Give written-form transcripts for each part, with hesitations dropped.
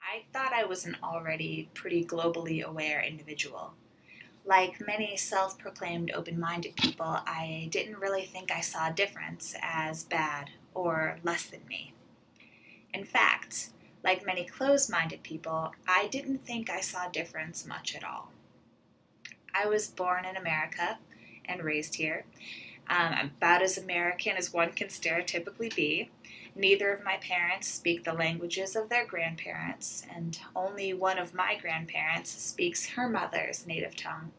I thought I was an already pretty globally aware individual. Like many self proclaimed open minded people, I didn't really think I saw difference as bad or less than me. In fact, like many closed minded people, I didn't think I saw difference much at all. I was born in America and raised here. I'm about as American as one can stereotypically be. Neither of my parents speak the languages of their grandparents, and only one of my grandparents speaks her mother's native tongue.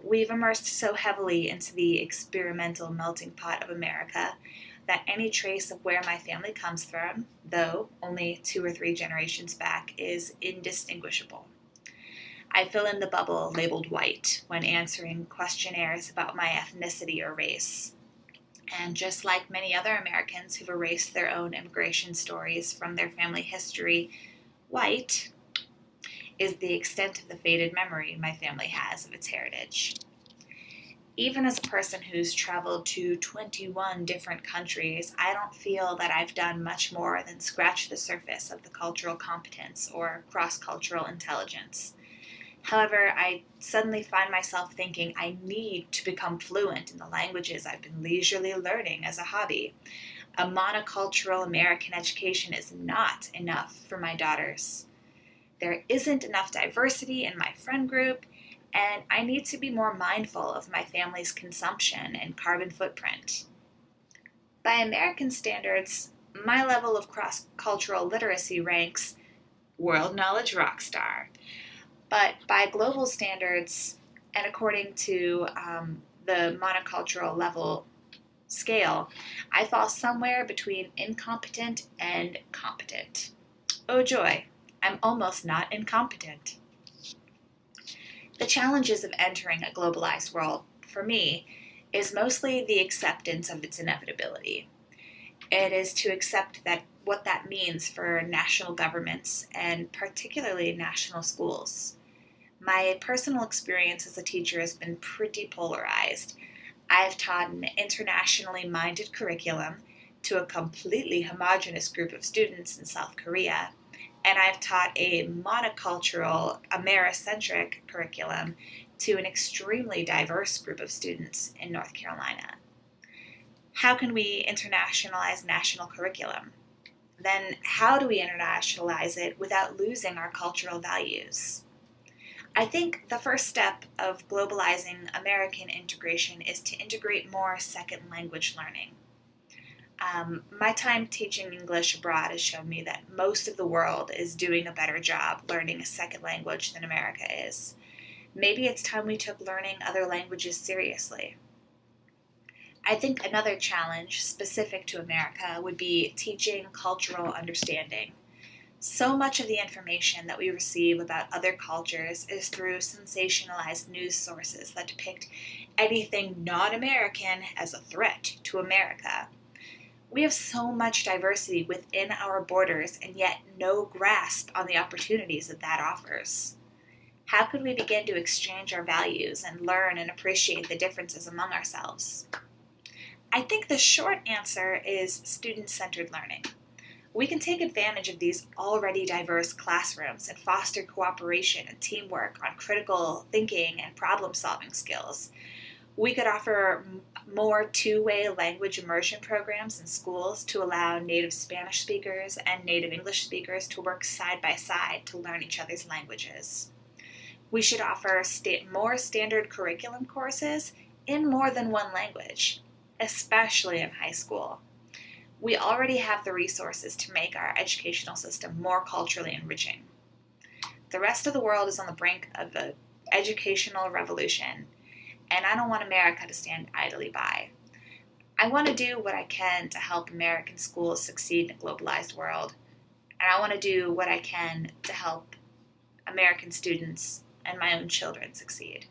We've immersed so heavily into the experimental melting pot of America that any trace of where my family comes from, though only 2 or 3 generations back, is indistinguishable. I fill in the bubble labeled white when answering questionnaires about my ethnicity or race. And just like many other Americans who've erased their own immigration stories from their family history, white is the extent of the faded memory my family has of its heritage. Even as a person who's traveled to 21 different countries, I don't feel that I've done much more than scratch the surface of the cultural competence or cross cultural intelligence. However, I suddenly find myself thinking I need to become fluent in the languages I've been leisurely learning as a hobby. A monocultural American education is not enough for my daughters. There isn't enough diversity in my friend group, and I need to be more mindful of my family's consumption and carbon footprint. By American standards, my level of cross cultural literacy ranks world knowledge rockstar. But by global standards, and according to the monocultural level scale, I fall somewhere between incompetent and competent. Oh joy, I'm almost not incompetent. The challenges of entering a globalized world, for me, is mostly the acceptance of its inevitability. It is to accept that what that means for national governments and particularly national schools. My personal experience as a teacher has been pretty polarized. I've taught an internationally minded curriculum to a completely homogenous group of students in South Korea, and I've taught a monocultural, Americentric curriculum to an extremely diverse group of students in North Carolina. How can we internationalize national curriculum? Then, how do we internationalize it without losing our cultural values? I think the first step of globalizing American integration is to integrate more second language learning. My time teaching English abroad has shown me that most of the world is doing a better job learning a second language than America is. Maybe it's time we took learning other languages seriously. I think another challenge specific to America would be teaching cultural understanding. So much of the information that we receive about other cultures is through sensationalized news sources that depict anything non American as a threat to America. We have so much diversity within our borders and yet no grasp on the opportunities that that offers. How could we begin to exchange our values and learn and appreciate the differences among ourselves? I think the short answer is student centered learning. We can take advantage of these already diverse classrooms and foster cooperation and teamwork on critical thinking and problem solving skills. We could offer more two-way language immersion programs in schools to allow native Spanish speakers and native English speakers to work side by side to learn each other's languages. We should offer more standard curriculum courses in more than one language, especially in high school. We already have the resources to make our educational system more culturally enriching. The rest of the world is on the brink of an educational revolution, and I don't want America to stand idly by. I want to do what I can to help American schools succeed in a globalized world, and I want to do what I can to help American students and my own children succeed.